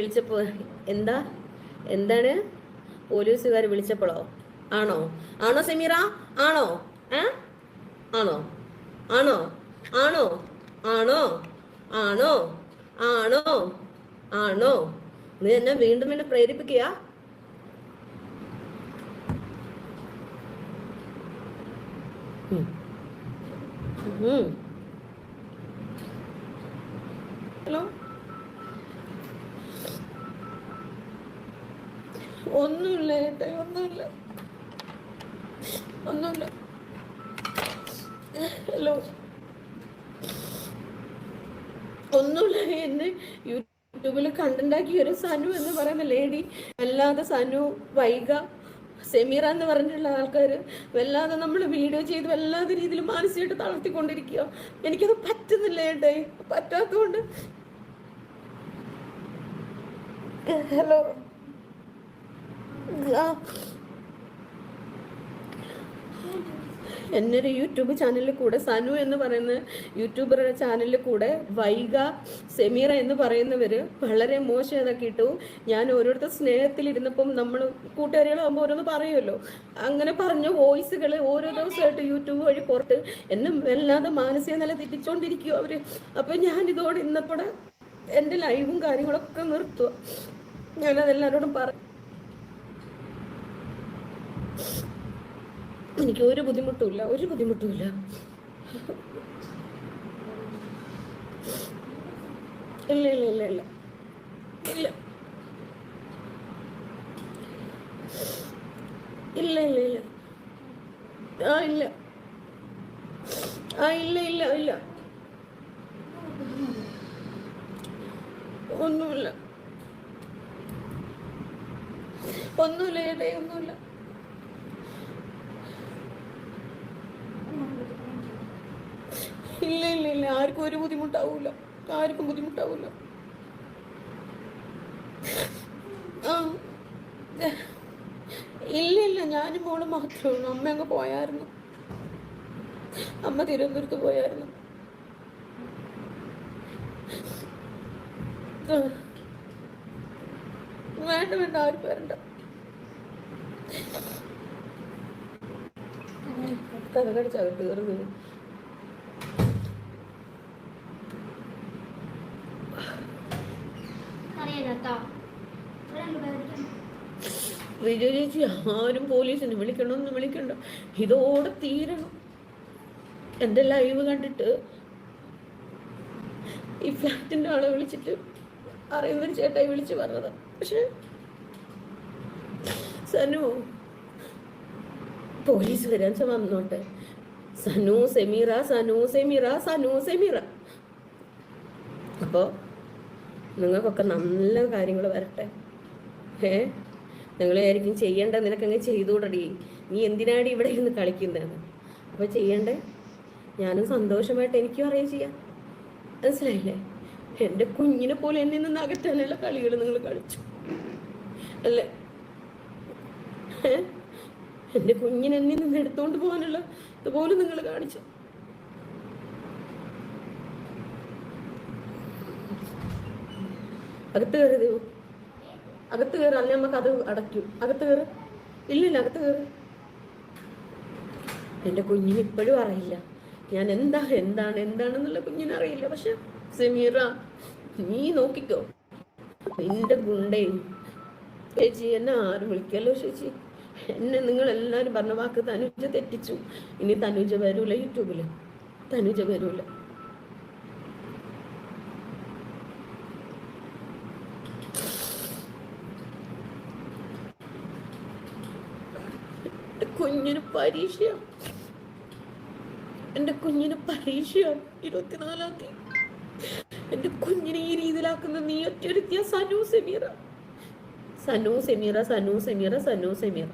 വിളിച്ചപ്പോൾ എന്താ എന്താണ് പോലീസുകാർ വിളിച്ചപ്പോഴോ? ആണോ ആണോ സെമീറ? ആണോ? ആണോ ആണോ ആണോ ആണോ ആണോ ആണോ ആണോ? നീ എന്നെ വീണ്ടും എന്നെ പ്രേരിപ്പിക്കുക. ഹലോ, ഒന്നുമില്ല ഏട്ടാ, ഒന്നുമില്ല, ഒന്നുമില്ല. ഹലോ, ഒന്നുമില്ല. എന്നെ യൂട്യൂബിൽ കണ്ടുണ്ടാക്കിയ ഒരു സനു എന്ന് പറയുന്ന ലേഡി, അല്ലാതെ സനു, വൈഗ, സെമീറ എന്ന് പറഞ്ഞിട്ടുള്ള ആൾക്കാർ വല്ലാതെ നമ്മൾ വീഡിയോ ചെയ്ത് വല്ലാതെ രീതിയിൽ മാനസികമായിട്ട് തളർത്തിക്കൊണ്ടിരിക്കുക. എനിക്കത് പറ്റുന്നില്ല ഏട്ടേ, പറ്റാത്തതുകൊണ്ട്. ഹലോ, എൻ്റെ ഒരു യൂട്യൂബ് ചാനലിൽ കൂടെ സനു എന്ന് പറയുന്ന യൂട്യൂബറുടെ ചാനലിൽ കൂടെ വൈഗ, സെമീറ എന്ന് പറയുന്നവർ വളരെ മോശം ഇതൊക്കെ ഇട്ടു. ഞാൻ ഓരോരുത്തർ സ്നേഹത്തിലിരുന്നപ്പം നമ്മൾ കൂട്ടുകാരികളാകുമ്പോൾ ഓരോന്ന് പറയുമല്ലോ, അങ്ങനെ പറഞ്ഞ വോയിസുകൾ ഓരോ ദിവസമായിട്ട് യൂട്യൂബ് വഴി പുറത്ത് എന്നെ വല്ലാതെ മാനസിക നില തെറ്റിച്ചോണ്ടിരിക്കും അവർ. അപ്പം ഞാനിതോടെ ഇന്നപ്പോടെ എൻ്റെ ലൈവും കാര്യങ്ങളൊക്കെ നിർത്തുക. ഞാനതെല്ലാവരോടും എനിക്ക് ഒരു ബുദ്ധിമുട്ടുമില്ല, ഒരു ബുദ്ധിമുട്ടുമില്ല. ഇല്ല ഇല്ല ഇല്ല ഇല്ല ഇല്ല ഇല്ല ഇല്ല ഇല്ല ഇല്ല ഇല്ല ഇല്ല ഇല്ല ഒന്നുമില്ല, ഒന്നുമില്ല ഏട്ടേ, ഒന്നുമില്ല. ഇല്ല ഇല്ല ഇല്ല, ആർക്കും ഒരു ബുദ്ധിമുട്ടാവൂല, ആർക്കും ബുദ്ധിമുട്ടാവൂല. ഇല്ല ഇല്ല, ഞാനും മോളും മാത്രമേ ഉള്ളൂ. അമ്മ അങ്ങ് പോയായിരുന്നു, അമ്മ തിരുവനന്തപുരത്ത് പോയായിരുന്നു. വേണ്ട വേണ്ട, ആരും വരണ്ട. കഥകടിച്ചകത്ത് കയറുന്നത്. വിജയ ചേച്ചി, ആരും പോലീസിനെ വിളിക്കണമെന്ന് വിളിക്കണ്ട, ഇതോടെ തീരണം. എൻ്റെ ലൈവ് കണ്ടിട്ട് ഈ ഫ്ലാറ്റിൻ്റെ ആളെ വിളിച്ചിട്ട് അറിയുന്നൊരു ചേട്ടായി വിളിച്ച് പറഞ്ഞത്. പക്ഷെ സനു, പോലീസ് വരാൻ വന്നോട്ടെ. സനു സെമീറ, സനു സെമീറ, സനു സെമീറ. അപ്പോൾ നിങ്ങൾക്കൊക്കെ നല്ല കാര്യങ്ങൾ വരട്ടെ. നിങ്ങളായിരിക്കും ചെയ്യേണ്ട, നിനക്കങ്ങ് ചെയ്തുകൂടടി, നീ എന്തിനാടി ഇവിടെ ഇരുന്ന് കളിക്കുന്നതെന്ന്. അപ്പോൾ ചെയ്യണ്ടേ ഞാനും സന്തോഷമായിട്ട് എനിക്കും അറിയാം ചെയ്യാം. മനസ്സിലായില്ലേ? എൻ്റെ കുഞ്ഞിനെ പോലെ എന്നിൽ നിന്ന് അകറ്റാനുള്ള കളികൾ നിങ്ങൾ കളിച്ചു അല്ലേ? എൻ്റെ കുഞ്ഞിനെ എന്നിൽ നിന്ന് എടുത്തോണ്ട് പോകാനുള്ള ഇതുപോലെ നിങ്ങൾ കാണിച്ചു. അകത്ത് കയറി ദൈവം, അകത്ത് കയറി, അല്ലെ നമുക്ക് അത് അടയ്ക്കും. അകത്ത് കയറി. ഇല്ലില്ല, അകത്ത് കയറി. എൻ്റെ കുഞ്ഞിന് ഇപ്പോഴും അറിയില്ല ഞാൻ എന്താണെന്നുള്ള കുഞ്ഞിനറിയില്ല. പക്ഷെ സെമീറ, നീ നോക്കിക്കോ, നിന്റെ ഗുണ്ടയും. ചേച്ചി, എന്നെ ആരും വിളിക്കല്ലോ ചേച്ചി. എന്നെ നിങ്ങളെല്ലാവരും പറഞ്ഞ വാക്ക് തനുജ തെറ്റിച്ചു. ഇനി തനുജ വരൂല യൂട്യൂബിൽ, തനുജ വരൂല. കുഞ്ഞിന് പരീക്ഷയാണ്, എൻ്റെ കുഞ്ഞിന് പരീക്ഷയാണ് 24-ാം തീയതി. എൻ്റെ കുഞ്ഞിനെ ഈ രീതിയിലാക്കുന്ന നീ ഒറ്റൊരുത്തിയ സനു സെമീറ, സനു സെമീറ, സനു സെമീറ, സനു സെമീറ,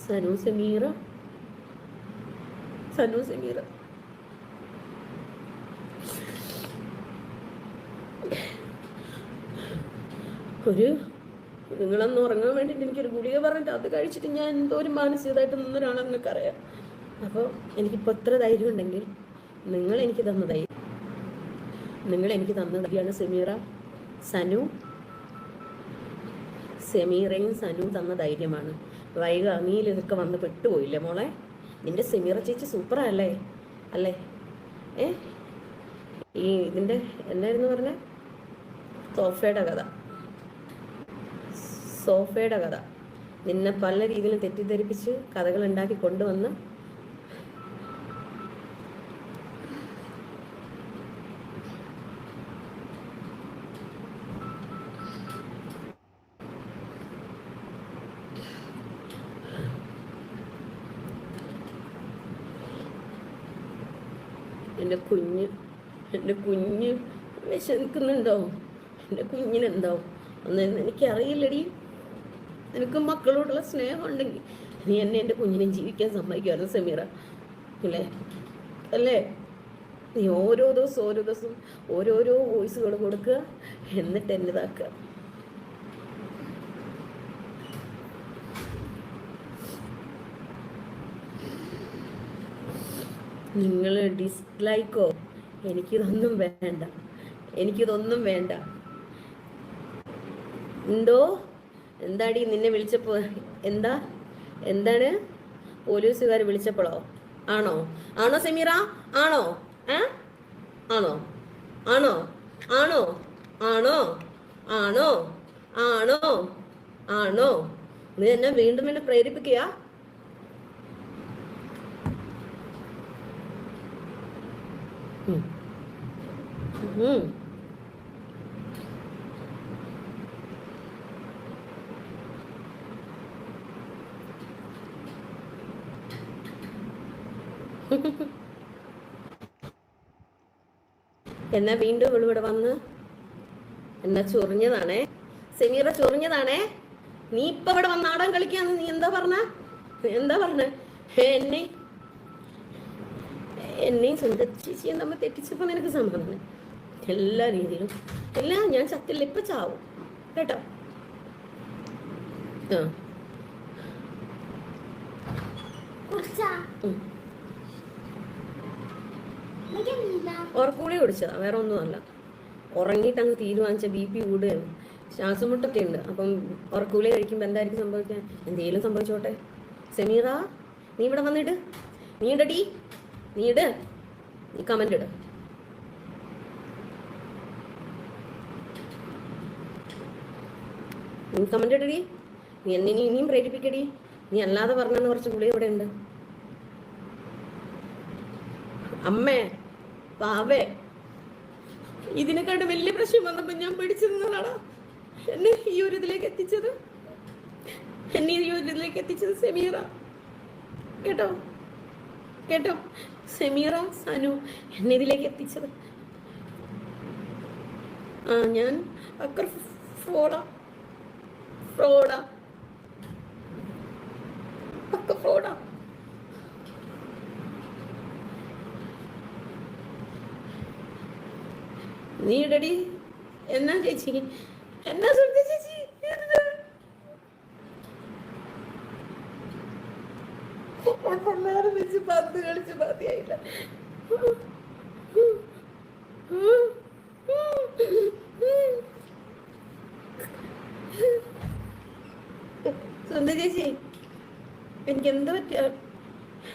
സനു സെമീറ, സനു സെമീറ. ഒരു നിങ്ങളൊന്ന് ഉറങ്ങാൻ വേണ്ടിയിട്ട് എനിക്കൊരു ഗുളിക പറഞ്ഞിട്ട് അത് കഴിച്ചിട്ട് ഞാൻ എന്തോ ഒരു മാനസികമായിട്ട് നിന്നൊരാളാണ് നിങ്ങൾക്കറിയാം. അപ്പോൾ എനിക്കിപ്പോൾ എത്ര ധൈര്യം ഉണ്ടെങ്കിൽ നിങ്ങളെനിക്ക് തന്ന ധൈര്യമാണ് സെമീറ, സനു, സെമീറയും സനു തന്ന ധൈര്യമാണ്. വൈക നീയിൽ ഇതൊക്കെ വന്ന് പെട്ടുപോയില്ലേ മോളെ? നിന്റെ സെമീറ ചേച്ചി സൂപ്പറല്ലേ അല്ലേ? ഈ ഇതിൻ്റെ എന്നായിരുന്നു പറഞ്ഞ സോഫയുടെ കഥ നിന്നെ പല രീതിയിലും തെറ്റിദ്ധരിപ്പിച്ച് കഥകൾ ഉണ്ടാക്കി കൊണ്ടുവന്ന് എൻ്റെ കുഞ്ഞ് വിശക്കുന്നുണ്ടോ? എൻ്റെ കുഞ്ഞിനെന്തോ ഒന്നും എനിക്കറിയില്ലടി. നിനക്ക് മക്കളോടുള്ള സ്നേഹം ഉണ്ടെങ്കിൽ നീ എന്നെ എൻ്റെ കുഞ്ഞിനെ ജീവിക്കാൻ സമ്മതിക്കുമായിരുന്നു സെമീറ, അല്ലേ? നീ ഓരോ ദിവസം ഓരോരോ വോയിസുകൾ കൊടുക്കുക, എന്നിട്ട് എന്നതാക്കുക. നിങ്ങൾ ഡിസ്ലൈക്കോ? എനിക്കിതൊന്നും വേണ്ട. എന്താടി നിന്നെ വിളിച്ചപ്പോ എന്താണ് പോലീസുകാർ വിളിച്ചപ്പോഴോ? ആണോ സെമീറ? ആണോ നീ എന്നെ വീണ്ടും പ്രേരിപ്പിക്കുക? എന്നാ വീണ്ടും ഇവിടെ വന്ന് എന്നാ ചൊറിഞ്ഞതാണേ സെമീറ, ചൊറിഞ്ഞതാണേ. നീ ഇപ്പൊ ഇവിടെ വന്ന് നാടകം കളിക്കാന്ന് നീ എന്താ പറഞ്ഞ? എന്നെയും സ്വന്തം ചേച്ചിയും നമ്മൾ തെറ്റിച്ചപ്പോ നിനക്ക് സമ്മതം. എല്ലാ രീതിയിലും ഞാൻ ചത്തില്ല, ഇപ്പൊ ചാവും കേട്ടോ. ഉറക്കൂളി കുടിച്ചതാ, വേറെ ഒന്നുമല്ല. ഉറങ്ങിയിട്ട് അങ്ങ് തീരുമാനിച്ച BP കൂടുകയാണ്, ശ്വാസം മുട്ടൊക്കെ ഉണ്ട്. അപ്പം ഉറക്കൂളി കഴിക്കുമ്പോൾ എന്തായിരിക്കും സംഭവിക്കാൻ? എന്തെങ്കിലും സംഭവിച്ചോട്ടെ. സെമീറ നീ ഇവിടെ വന്നിട്ട് നീ കമന്റ് ഇട്. നീ കമന്റ് ഇടടി. നീ എന്നെ ഇനിയും പ്രേരിപ്പിക്കടി. നീ അല്ലാതെ പറഞ്ഞ കുറച്ച് പുളി ഇവിടെ ഉണ്ട്. അമ്മേ പാവേ, ഇതിനെക്കാട്ട് വലിയ പ്രശ്നം വന്നപ്പോ ഞാൻ പിടിച്ചു നിന്നതാടാ എന്നെ ഈ ഒരു ഇതിലേക്ക് എത്തിച്ചത് സെമീറ. കേട്ടോ സെമീറ സനു എന്നെ ഇതിലേക്ക് എത്തിച്ചത്. ഞാൻ ഫ്രോഡാ. നീ ഇടടി. എന്നാ ചേച്ചി ചേച്ചി പന്ത് കളിച്ച് മതിയായില്ല. സ്വന്തം ചേച്ചി എനിക്ക് എന്താ പറ്റിയ?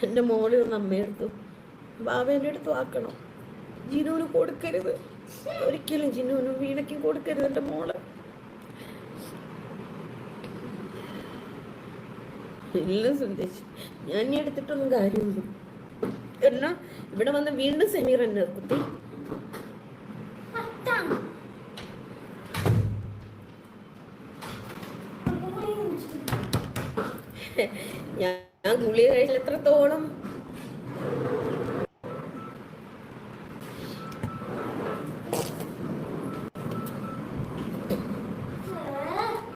എൻ്റെ മോള് ഒന്ന് അമ്മയെടുത്തു, ബാബേൻ്റെ അടുത്ത് ആക്കണം. ജിനുവിന് കൊടുക്കരുത് ഒരിക്കലും, ജിനുവിനും വീണയ്ക്കും കൊടുക്കരുത് എൻ്റെ മോള്. ഇല്ല സന്ദേശം, ഞാൻ ഇനി എടുത്തിട്ടൊന്നും കാര്യമൊന്നും. എന്നാ ഇവിടെ വന്ന് വീണ്ടും സെമീർ എന്നെ കുത്തി. ഞാൻ ഗുളിക കഴിച്ചിൽ എത്രത്തോളം